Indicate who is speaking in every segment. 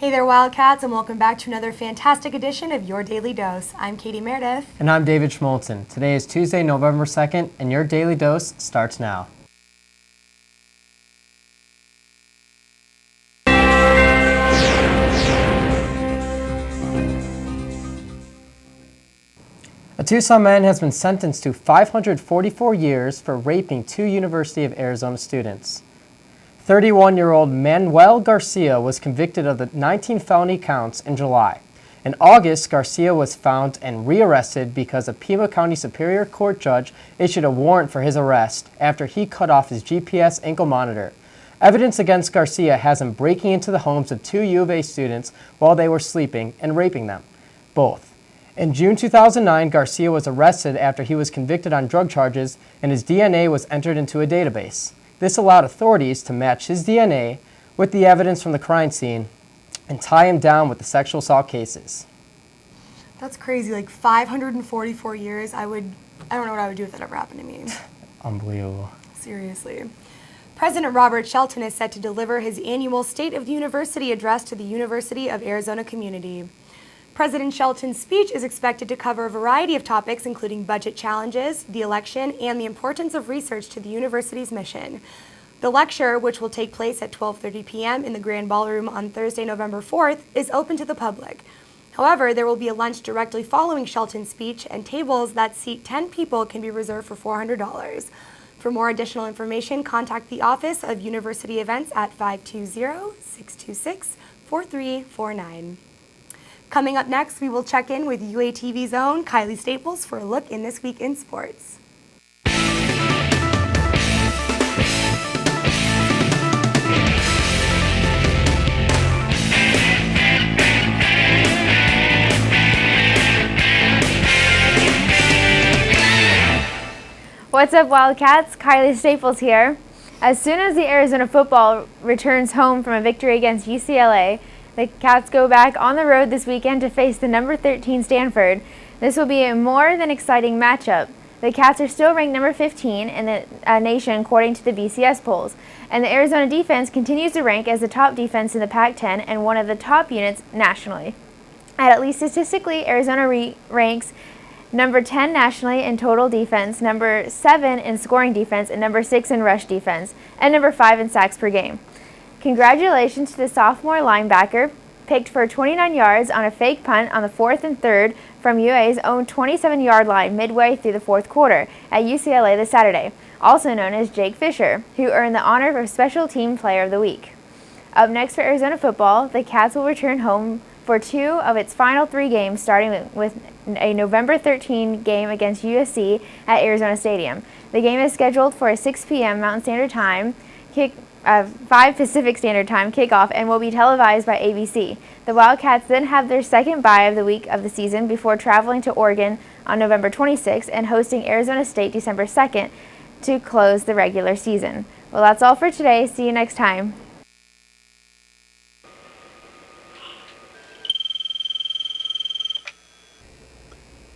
Speaker 1: Hey there, Wildcats, and welcome back to another fantastic edition of Your Daily Dose. I'm Katie Meredith.
Speaker 2: And I'm David Schmolzen. Today is Tuesday, November 2nd, and Your Daily Dose starts now. A Tucson man has been sentenced to 544 years for raping two University of Arizona students. 31-year-old Manuel Garcia was convicted of the 19 felony counts in July. In August, Garcia was found and rearrested because a Pima County Superior Court judge issued a warrant for his arrest after he cut off his GPS ankle monitor. Evidence against Garcia has him breaking into the homes of two U of A students while they were sleeping and raping them, both. In June 2009, Garcia was arrested after he was convicted on drug charges and his DNA was entered into a database. This allowed authorities to match his DNA with the evidence from the crime scene and tie him down with the sexual assault cases.
Speaker 1: That's crazy, like 544 years. I don't know what I would do if that ever happened to me.
Speaker 2: Unbelievable.
Speaker 1: Seriously. President Robert Shelton is set to deliver his annual State of the University address to the University of Arizona community. President Shelton's speech is expected to cover a variety of topics, including budget challenges, the election, and the importance of research to the university's mission. The lecture, which will take place at 12:30 p.m. in the Grand Ballroom on Thursday, November 4th, is open to the public. However, there will be a lunch directly following Shelton's speech, and tables that seat 10 people can be reserved for $400. For more additional information, contact the Office of University Events at 520-626-4349. Coming up next, we will check in with UATV's own Kylie Staples for a look in This Week in Sports.
Speaker 3: What's up, Wildcats? Kylie Staples here. As soon as the Arizona football returns home from a victory against UCLA, the Cats go back on the road this weekend to face the number 13 Stanford. This will be a more than exciting matchup. The Cats are still ranked number 15 in the nation according to the BCS polls, and the Arizona defense continues to rank as the top defense in the Pac-10 and one of the top units nationally. At least statistically, Arizona ranks number 10 nationally in total defense, number 7 in scoring defense, and number 6 in rush defense, and number 5 in sacks per game. Congratulations to the sophomore linebacker, picked for 29 yards on a fake punt on the 4th and 3rd from UA's own 27-yard line midway through the fourth quarter at UCLA this Saturday, also known as Jake Fisher, who earned the honor of Special Team Player of the Week. Up next for Arizona football, the Cats will return home for two of its final three games, starting with a November 13 game against USC at Arizona Stadium. The game is scheduled for a 6 p.m. Mountain Standard Time 5 Pacific Standard Time kickoff and will be televised by ABC. The Wildcats then have their second bye of the week of the season before traveling to Oregon on November 26th and hosting Arizona State December 2nd to close the regular season. Well, that's all for today. See you next time.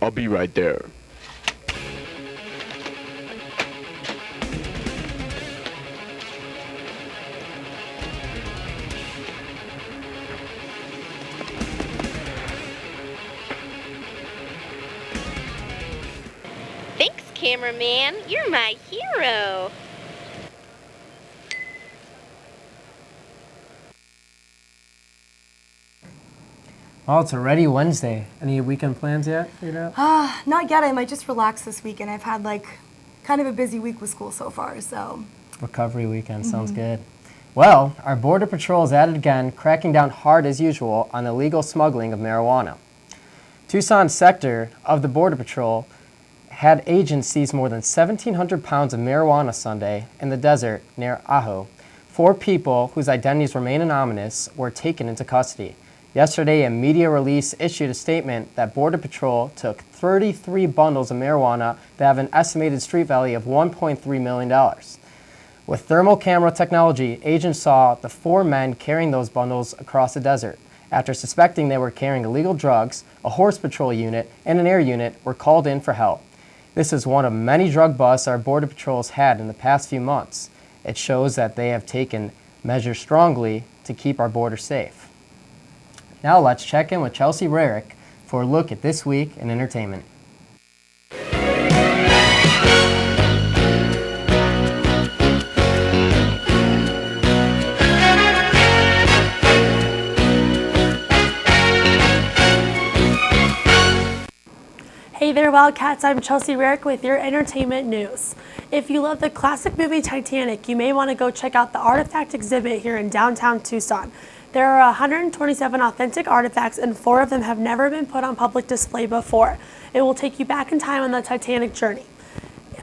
Speaker 4: I'll be right there.
Speaker 5: Thanks, cameraman. You're my hero.
Speaker 2: Well, it's already Wednesday. Any weekend plans yet?
Speaker 1: Not yet. I might just relax this weekend. I've had kind of a busy week with school so far, so.
Speaker 2: Recovery weekend, sounds good. Well, our Border Patrol is at it again, cracking down hard as usual on illegal smuggling of marijuana. Tucson sector of the Border Patrol had agents seize more than 1,700 pounds of marijuana Sunday in the desert near Ajo. 4 people, whose identities remain anonymous, were taken into custody. Yesterday, a media release issued a statement that Border Patrol took 33 bundles of marijuana that have an estimated street value of $1.3 million. With thermal camera technology, agents saw the 4 men carrying those bundles across the desert. After suspecting they were carrying illegal drugs, a horse patrol unit and an air unit were called in for help. This is one of many drug busts our Border Patrol's had in the past few months. It shows that they have taken measures strongly to keep our border safe. Now let's check in with Chelsea Rarick for a look at this week in entertainment.
Speaker 6: Hey there, Wildcats. I'm Chelsea Rarick with your entertainment news. If you love the classic movie Titanic, you may want to go check out the Artifact exhibit here in downtown Tucson. There are 127 authentic artifacts, and 4 of them have never been put on public display before. It will take you back in time on the Titanic journey.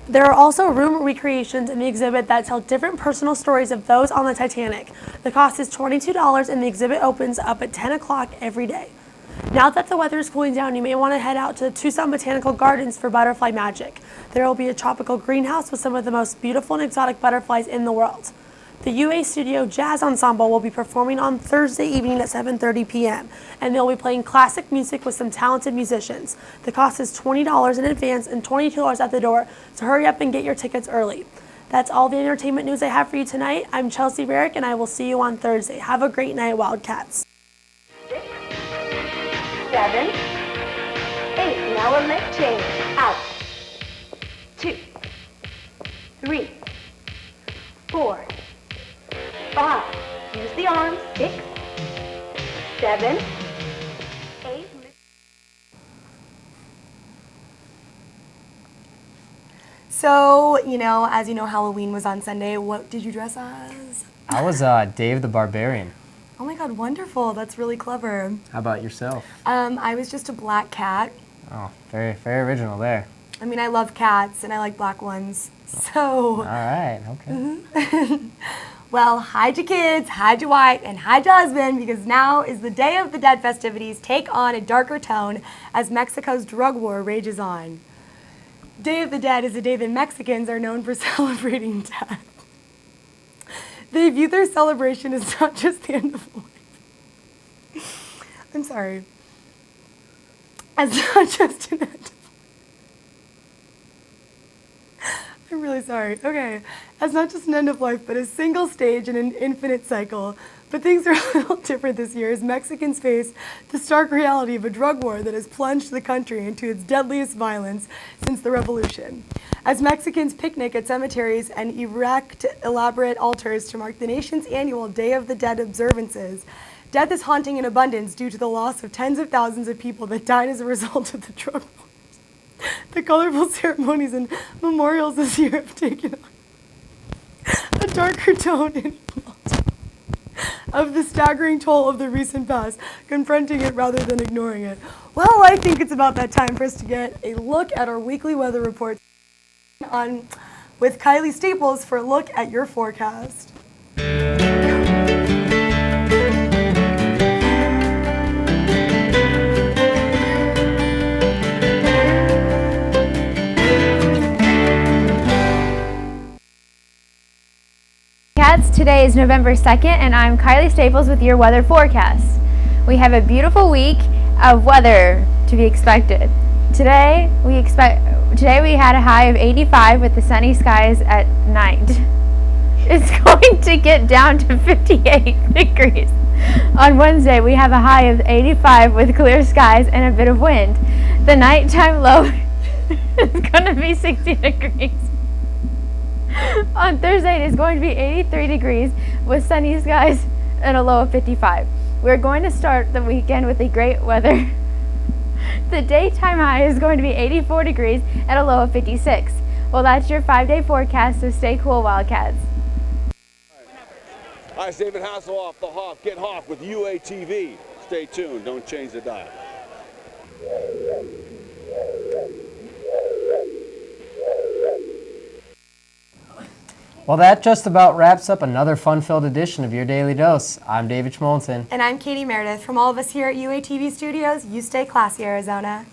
Speaker 6: There are also room recreations in the exhibit that tell different personal stories of those on the Titanic. The cost is $22, and the exhibit opens up at 10 o'clock every day. Now that the weather is cooling down, you may want to head out to the Tucson Botanical Gardens for butterfly magic. There will be a tropical greenhouse with some of the most beautiful and exotic butterflies in the world. The UA Studio Jazz Ensemble will be performing on Thursday evening at 7:30 p.m. and they'll be playing classic music with some talented musicians. The cost is $20 in advance and $22 at the door, so hurry up and get your tickets early. That's all the entertainment news I have for you tonight. I'm Chelsea Rarick, and I will see you on Thursday. Have a great night, Wildcats.
Speaker 7: 7, 8. Now a leg change. Out. 2, 3, 4, 5. Use the arms. 6, 7, 8.
Speaker 1: So, as you know, Halloween was on Sunday. What did you dress as?
Speaker 2: I was Dave the Barbarian.
Speaker 1: Oh my God, wonderful. That's really clever.
Speaker 2: How about yourself?
Speaker 1: I was just a black cat.
Speaker 2: Oh, very, very original there.
Speaker 1: I mean, I love cats and I like black ones.
Speaker 2: All
Speaker 1: So,
Speaker 2: right, okay.
Speaker 1: well, hide your kids, hide your wife, and hide your husband, because now is the Day of the Dead festivities take on a darker tone as Mexico's drug war rages on. Day of the Dead is a day that Mexicans are known for celebrating death. They view their celebration as not just the end of life. I'm sorry. As not just an end of life. I'm really sorry. Okay. As not just an end of life, but a single stage in an infinite cycle. But things are a little different this year as Mexicans face the stark reality of a drug war that has plunged the country into its deadliest violence since the revolution. As Mexicans picnic at cemeteries and erect elaborate altars to mark the nation's annual Day of the Dead observances, death is haunting in abundance due to the loss of tens of thousands of people that died as a result of the drug wars. The colorful ceremonies and memorials this year have taken on a darker tone in of the staggering toll of the recent past, confronting it rather than ignoring it. Well, I think it's about that time for us to get a look at our weekly weather report on with Kylie Staples for a look at your forecast.
Speaker 3: Today is November 2nd, and I'm Kylie Staples with your weather forecast. We have a beautiful week of weather to be expected. Today we had a high of 85 with the sunny skies at night. It's going to get down to 58 degrees. On Wednesday we have a high of 85 with clear skies and a bit of wind. The nighttime low is going to be 60 degrees. On Thursday, it is going to be 83 degrees with sunny skies and a low of 55. We're going to start the weekend with a great weather. The daytime high is going to be 84 degrees and a low of 56. Well, that's your 5-day forecast, so stay cool, Wildcats.
Speaker 8: Hi, it's David Hasselhoff, the Hoff. Get Hoff with UATV. Stay tuned. Don't change the dial.
Speaker 2: Well, that just about wraps up another fun-filled edition of your Daily Dose. I'm David Schmolton.
Speaker 1: And I'm Katie Meredith. From all of us here at UATV Studios, you stay classy, Arizona.